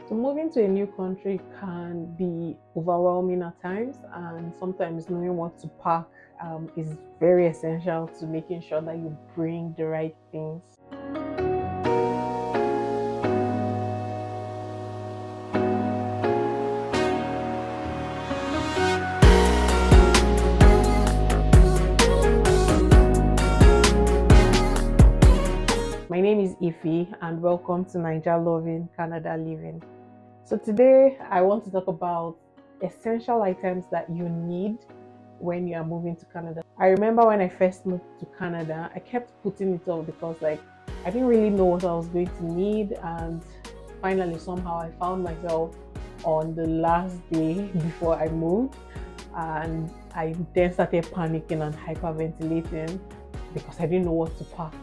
So moving to a new country can be overwhelming at times, and sometimes knowing what to pack is very essential to making sure that you bring the right things. My name is Ify, and welcome to Niger Loving Canada Living. So today I want to talk about essential items that you need when you are moving to Canada. I remember when I first moved to Canada, I kept putting it off because I didn't really know what I was going to need, and finally somehow I found myself on the last day before I moved, and I then started panicking and hyperventilating because I didn't know what to pack.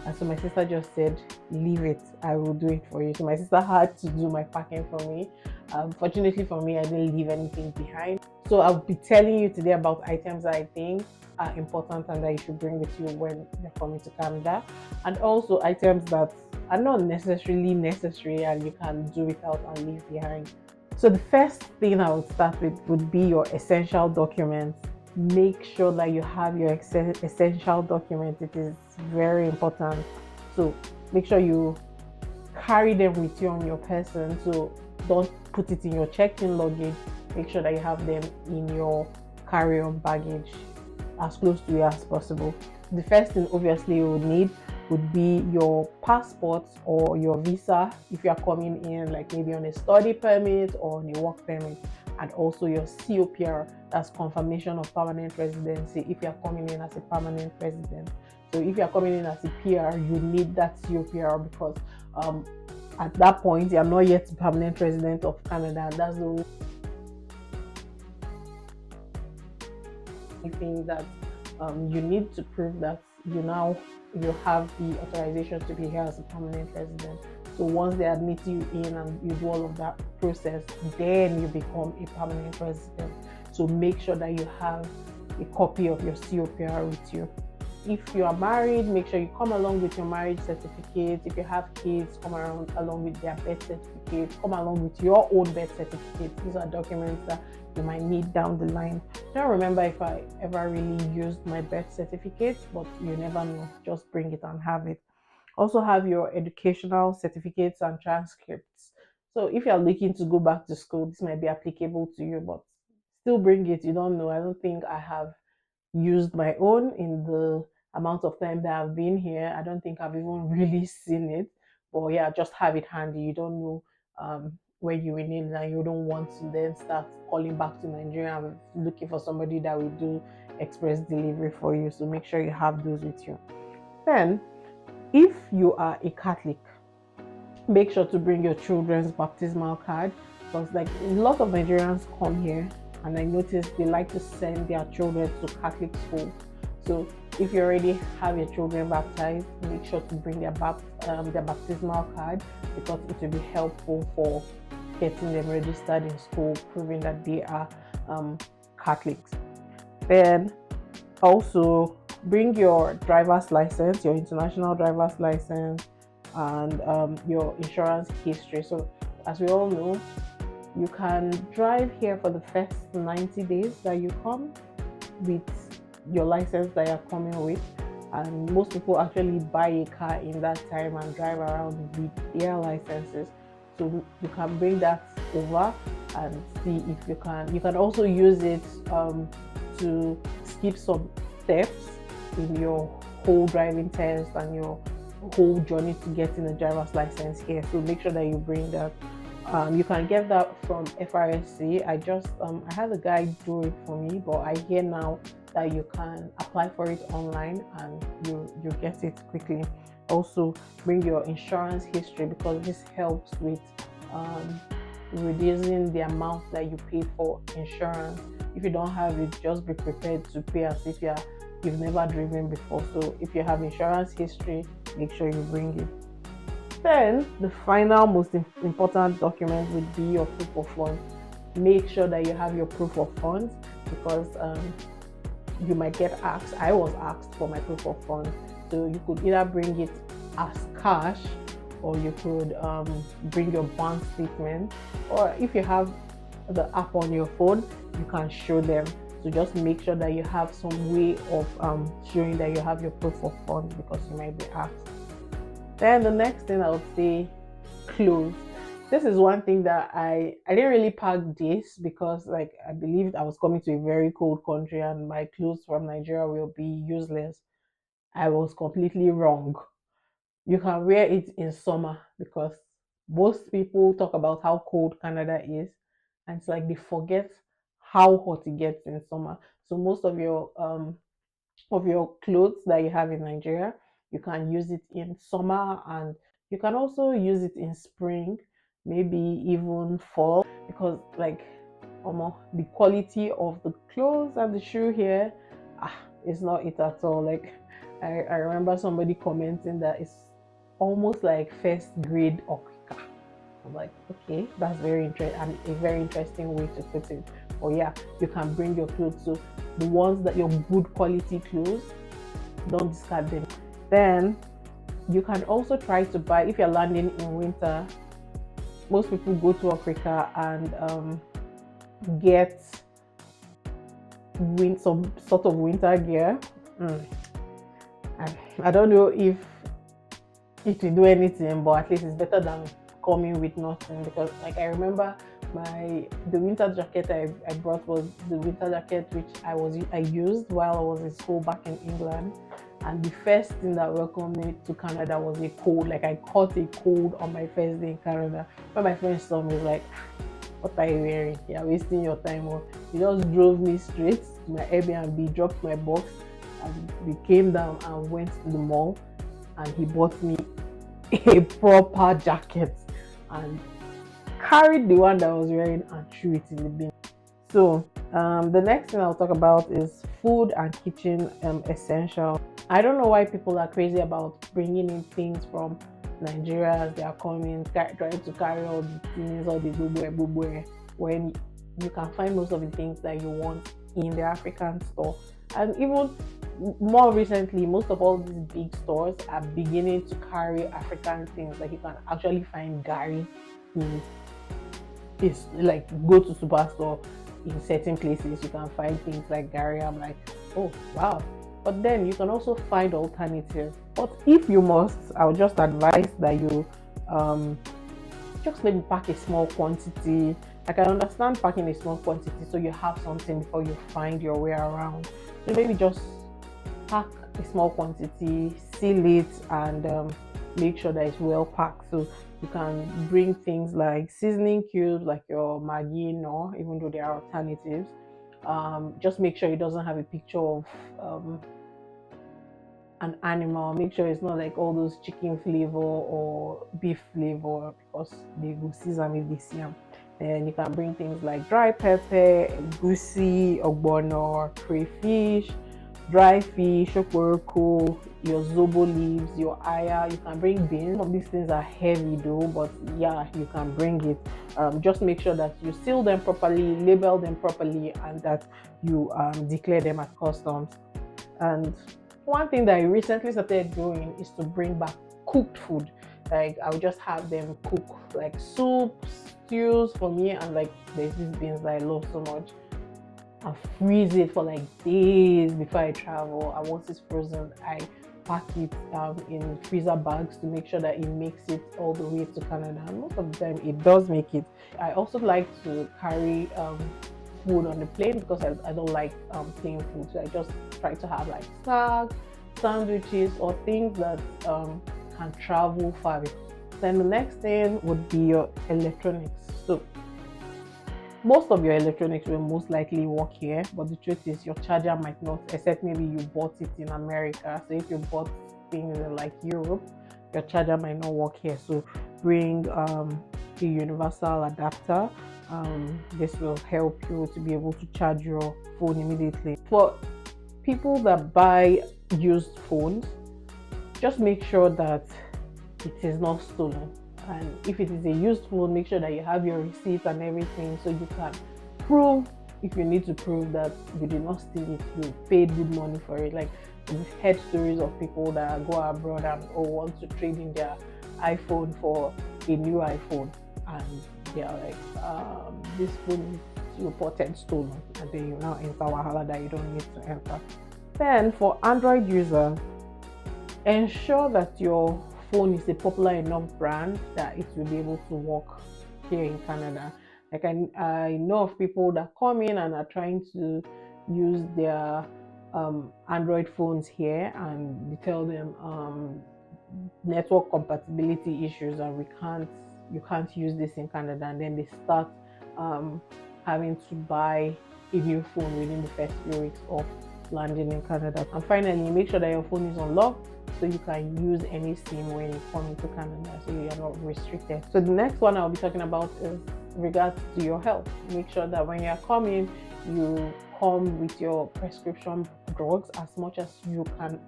And so my sister just said, leave it, I will do it for you. So my sister had to do my packing for me. Fortunately for me, I didn't leave anything behind. So I'll be telling you today about items that I think are important and that you should bring with you when you're coming to Canada. And also items that are not necessarily necessary and you can do without and leave behind. So the first thing I would start with would be your essential documents. Make sure that you have your essential documents. It is very important. So make sure you carry them with you on your person. So don't put it in your checked-in luggage. Make sure that you have them in your carry-on baggage as close to you as possible. The first thing obviously you would need would be your passport or your visa if you are coming in like maybe on a study permit or on a work permit, and also your COPR, that's confirmation of permanent residency if you are coming in as a permanent resident. So if you are coming in as a PR, you need that COPR because at that point you are not yet a permanent resident of Canada. That's the only thing that you need to prove that you have the authorization to be here as a permanent resident. So once they admit you in and you do all of that process, then you become a permanent resident. So make sure that you have a copy of your COPR with you. If you are married, make sure you come along with your marriage certificate. If you have kids, come around along with their birth certificate. Come along with your own birth certificate. These are documents that you might need down the line. I don't remember if I ever really used my birth certificate, but you never know. Just bring it and have it. Also have your educational certificates and transcripts. So if you're looking to go back to school, this might be applicable to you, but still bring it. You don't know. I don't think I have used my own in the amount of time that I've been here. I don't think I've even really seen it. But yeah, just have it handy. You don't know when you will need it, and you don't want to then start calling back to Nigeria and looking for somebody that will do express delivery for you. So make sure you have those with you. Then, if you are a Catholic, make sure to bring your children's baptismal card because like a lot of Nigerians come here and I noticed they like to send their children to Catholic school. So if you already have your children baptized, make sure to bring their baptismal card because it will be helpful for getting them registered in school, proving that they are Catholics. Then also bring your driver's license, your international driver's license, and your insurance history. So as we all know, you can drive here for the first 90 days that you come with your license that you're coming with, and most people actually buy a car in that time and drive around with their licenses. So you can bring that over and see if you can also use it to skip some steps in your whole driving test and your whole journey to getting a driver's license here. So make sure that you bring that. You can get that from FRSC. I had a guy do it for me, but I hear now that you can apply for it online and you get it quickly. Also bring your insurance history because this helps with reducing the amount that you pay for insurance. If you don't have it, just be prepared to pay as if you've never driven before. So if you have insurance history, make sure you bring it. Then the final most important document would be your proof of funds. Make sure that you have your proof of funds because you might get asked. I was asked for my proof of funds, so you could either bring it as cash or you could bring your bank statement, or if you have the app on your phone, you can show them. So just make sure that you have some way of showing that you have your proof of funds, because you might be asked. Then the next thing I would say, clothes. This is one thing that I didn't really pack this, because like I believed I was coming to a very cold country and my clothes from Nigeria will be useless. I was completely wrong. You can wear it in summer, because most people talk about how cold Canada is, and it's like they forget how hot it gets in summer. So most of your clothes that you have in Nigeria, you can use it in summer, and you can also use it in spring, maybe even fall, because like the quality of the clothes and the shoe here, is not it at all. Like I remember somebody commenting that it's almost like first grade Okika. I'm like, okay, that's very interesting, and a very interesting way to put it. But yeah, you can bring your clothes. So the ones that your good quality clothes, don't discard them. Then you can also try to buy, if you're landing in winter. Most people go to Africa and get some sort of winter gear. Mm. I don't know if it will do anything, but at least it's better than coming with nothing. Because like I remember the winter jacket I brought was the winter jacket which I used while I was in school back in England. And the first thing that welcomed me to Canada was a cold. Like I caught a cold on my first day in Canada. When my friends saw me, like, what are you wearing? You're wasting your time. Or he just drove me straight to my Airbnb, dropped my box, and we came down and went to the mall, and he bought me a proper jacket and carried the one that I was wearing and threw it in the bin. So the next thing I'll talk about is food and kitchen essentials. I don't know why people are crazy about bringing in things from Nigeria as they are coming, trying to carry all the things, all the bubwe, when you can find most of the things that you want in the African store. And even more recently, most of all these big stores are beginning to carry African things. Like you can actually find Gary in, it's like, go to superstore in certain places, you can find things like Gary. I'm like, oh wow. But then you can also find alternatives. But if you must, I would just advise that you just maybe pack a small quantity. Like I understand packing a small quantity so you have something before you find your way around. So maybe just pack a small quantity, seal it, and make sure that it's well packed. So you can bring things like seasoning cubes, like your Maggi, no, even though there are alternatives. Just make sure it doesn't have a picture of an animal. Make sure it's not like all those chicken flavor or beef flavor, because they will season if they see them. And you can bring things like dry pepper, goosey, ogbono, crayfish, dry fish, okporoko, your zobo leaves, your aya. You can bring beans. Some of these things are heavy though, but yeah, you can bring it. Just make sure that you seal them properly, label them properly, and that you declare them at customs. And one thing that I recently started doing is to bring back cooked food. Like I'll just have them cook like soups, stews for me, and like there's these beans that I love so much. I freeze it for like days before I travel. And once it's frozen, I pack it in freezer bags to make sure that it makes it all the way to Canada. And most of the time, it does make it. I also like to carry food on the plane, because I don't like plain food. So I just try to have like snacks, sandwiches, or things that can travel far. Then the next thing would be your electronics. So most of your electronics will most likely work here, but the truth is your charger might not, except maybe you bought it in America. So if you bought things in like Europe, your charger might not work here. So bring a universal adapter. This will help you to be able to charge your phone immediately. For people that buy used phones, just make sure that it is not stolen. And if it is a used phone, make sure that you have your receipts and everything, so you can prove, if you need to prove that you did not steal it, you paid good money for it. Like we've heard stories of people that go abroad and want to trade in their iPhone for a new iPhone, and they're like, this phone is reported stolen, and then you now enter Wahala that you don't need to enter. Then for Android user, ensure that your phone is a popular enough brand that it will be able to work here in Canada. Like I know of people that come in and are trying to use their Android phones here, and they tell them network compatibility issues, and you can't use this in Canada, and then they start um, having to buy a new phone within the first few weeks of landing in Canada. And finally, make sure that your phone is unlocked so you can use any SIM when you come into Canada, so you are not restricted. So the next one I'll be talking about is regards to your health. Make sure that when you're coming, you come with your prescription drugs as much as you can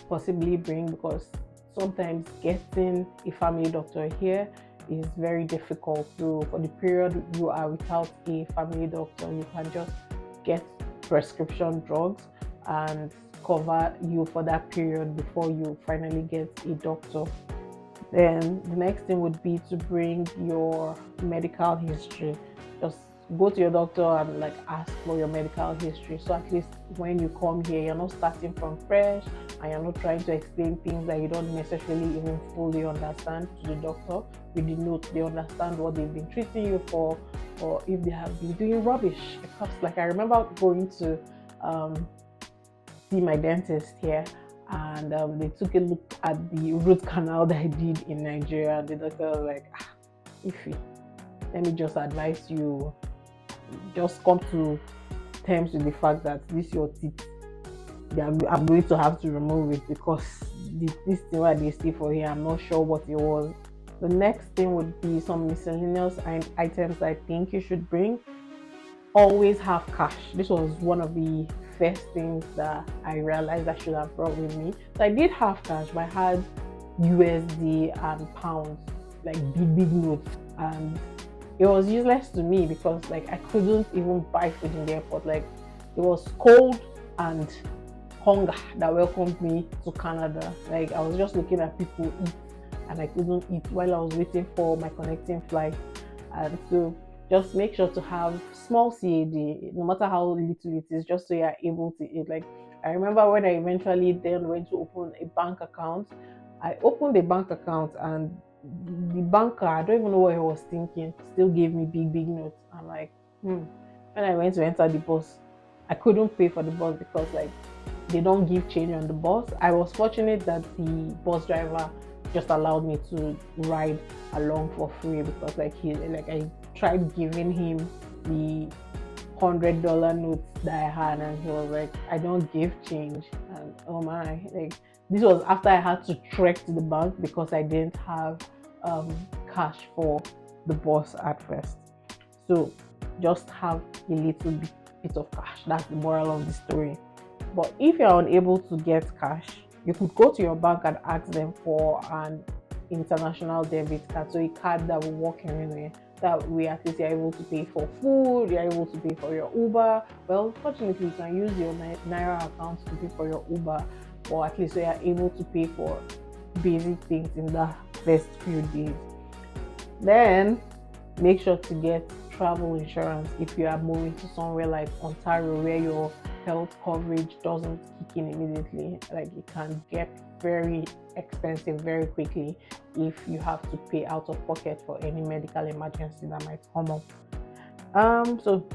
possibly bring, because sometimes getting a family doctor here is very difficult. So for the period you are without a family doctor, you can just get prescription drugs and cover you for that period before you finally get a doctor. Then the next thing would be to bring your medical history. Just go to your doctor and like ask for your medical history. So at least when you come here, you're not starting from fresh, and you're not trying to explain things that you don't necessarily even fully understand to the doctor. With the note, they understand what they've been treating you for, or if they have been doing rubbish. Because like I remember going to see my dentist here, and they took a look at the root canal that I did in Nigeria, and the doctor was like, iffy, let me just advise you, just come to terms with the fact that this your teeth, I'm going to have to remove it, because this thing what they see for here, I'm not sure what it was. The next thing would be some miscellaneous items I think you should bring. Always have cash. This was one of the first things that I realized I should have brought with me. So I did have cash, but I had USD and pounds, like big notes, and it was useless to me because like I couldn't even buy food in the airport. Like it was cold and hunger that welcomed me to Canada. Like I was just looking at people eat, and I couldn't eat while I was waiting for my connecting flight. And so just make sure to have small CAD, no matter how little it is, just so you're able to eat. Like I remember when I eventually then went to open a bank account, I opened a bank account, and the banker, I don't even know what he was thinking, still gave me big notes. I'm like, When I went to enter the bus, I couldn't pay for the bus because like they don't give change on the bus. I was fortunate that the bus driver just allowed me to ride along for free, because like I tried giving him the $100 notes that I had, and he was like, I don't give change. And oh my, like this was after I had to trek to the bank because I didn't have cash for the bus at first. So just have a little bit of cash. That's the moral of the story. But if you're unable to get cash, you could go to your bank and ask them for an international debit card, so a card that will work anywhere. That way, at least you're able to pay for food, you're able to pay for your Uber. Well, fortunately, you can use your Naira account to pay for your Uber, or at least you're able to pay for basic things in the first few days. Then, make sure to get travel insurance if you are moving to somewhere like Ontario, where your health coverage doesn't kick in immediately. Like it can get very expensive very quickly if you have to pay out of pocket for any medical emergency that might come up. So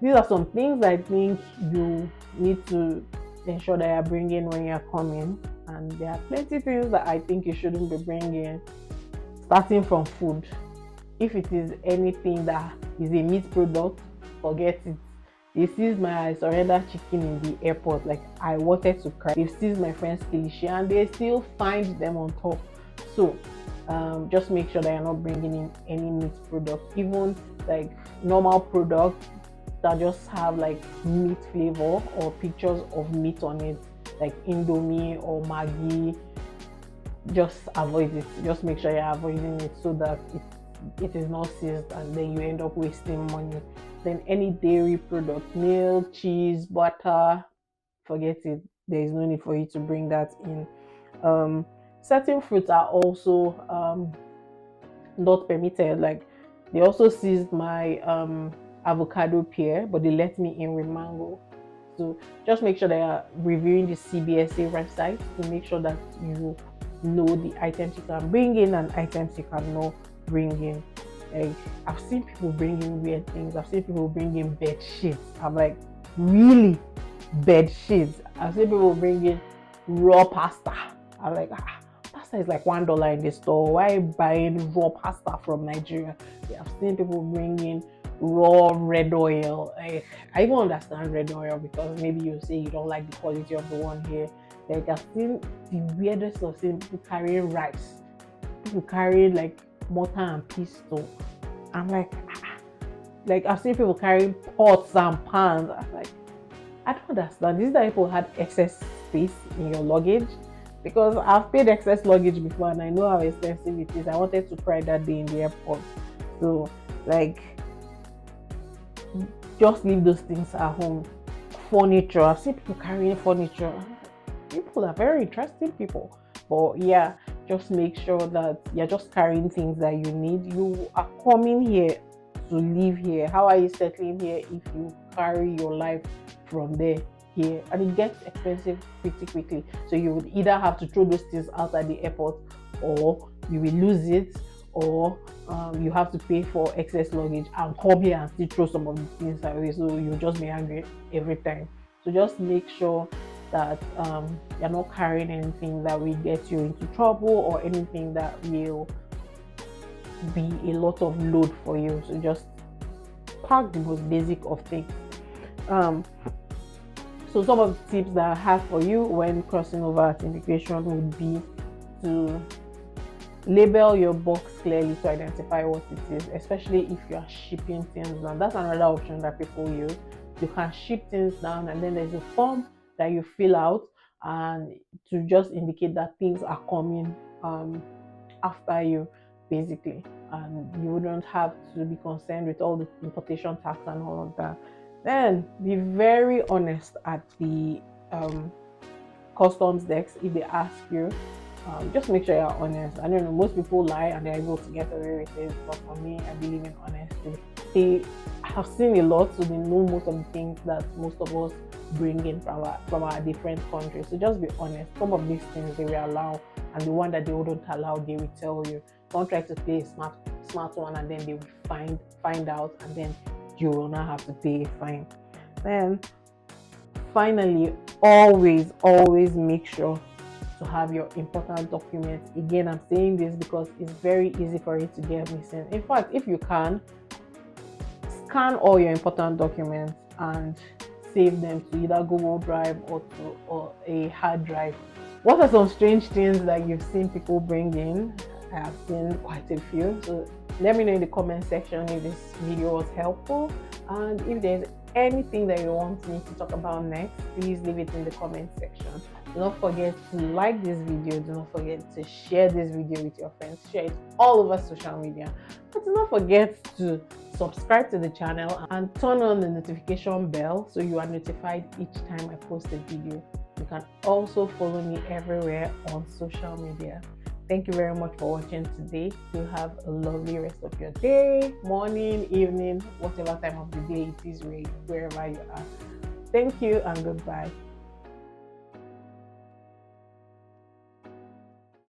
these are some things I think you need to ensure that you're bringing when you're coming, and there are plenty of things that I think you shouldn't be bringing, starting from food. If it is anything that is a meat product, forget it. They seized my surrender chicken in the airport. Like I wanted to cry. They seized my friend's kilishi, and they still find them on top. So just make sure that you're not bringing in any meat product, even like normal products that just have like meat flavor or pictures of meat on it, like Indomie or Maggi. Just avoid it. Just make sure you're avoiding it so that it is not seized, and then you end up wasting money. Then any dairy product, milk, cheese, butter, forget it. There is no need for you to bring that in. certain fruits are also not permitted. Like they also seized my avocado pear, but they let me in with mango. So just make sure that you're reviewing the CBSA website to make sure that you know the items you can bring in and items you cannot bring in. Like I've seen people bring in weird things. I've seen people bring in bed sheets. I'm like, really? Bed sheets? I've seen people bring in raw pasta. I'm like, pasta is like $1 in the store. Why buying raw pasta from Nigeria? I've seen people bring in raw red oil. I even understand red oil because maybe you say you don't like the quality of the one here. Like I've seen the weirdest of seeing people carrying rice, people carrying like mortar and pestle. I'm like I've seen people carrying pots and pans. I'm like, I don't understand. Is that people had excess space in your luggage? Because I've paid excess luggage before and I know how expensive it is. I wanted to cry that day in the airport. So like just leave those things at home. Furniture. I've seen people carrying furniture. People are very interesting people. But yeah, just make sure that you're just carrying things that you need. You are coming here to live here. How are you settling here if you carry your life from there here? And it gets expensive pretty quickly. So you would either have to throw those things out at the airport, or you will lose it, or you have to pay for excess luggage and come here and still throw some of the things away. So you'll just be angry every time. So just make sure that you're not carrying anything that will get you into trouble or anything that will be a lot of load for you. So just pack the most basic of things. So some of the tips that I have for you when crossing over at immigration would be to label your box clearly to identify what it is, especially if you are shipping things down. That's another option that people use. You can ship things down and then there's a form that you fill out and to just indicate that things are coming after you, basically, and you wouldn't have to be concerned with all the importation tax and all of that. Then be very honest at the customs desk if they ask you. Just make sure you're honest. I don't know, most people lie and they're able to get away with it, but for me, I believe in honesty. They have seen a lot, so they know most of the things that most of us bring in from our different countries. So just be honest. Some of these things they will allow, and the one that they wouldn't allow, they will tell you. Don't try to play a smart one and then they will find out, and then you will not have to pay a fine. Then finally, always make sure to have your important documents. Again, I'm saying this because it's very easy for it to get missing. In fact, if you can, scan all your important documents and save them to either Google Drive or a hard drive. What are some strange things that you've seen people bring in? I have seen quite a few. So let me know in the comment section if this video was helpful, and if there's anything that you want me to talk about next, please leave it in the comment section. Do not forget to like this video. Do not forget to share this video with your friends. Share it all over social media. But do not forget to subscribe to the channel and turn on the notification bell so you are notified each time I post a video. You can also follow me everywhere on social media. Thank you very much for watching today. You have a lovely rest of your day, morning, evening, whatever time of the day it is, wherever you are. Thank you and goodbye.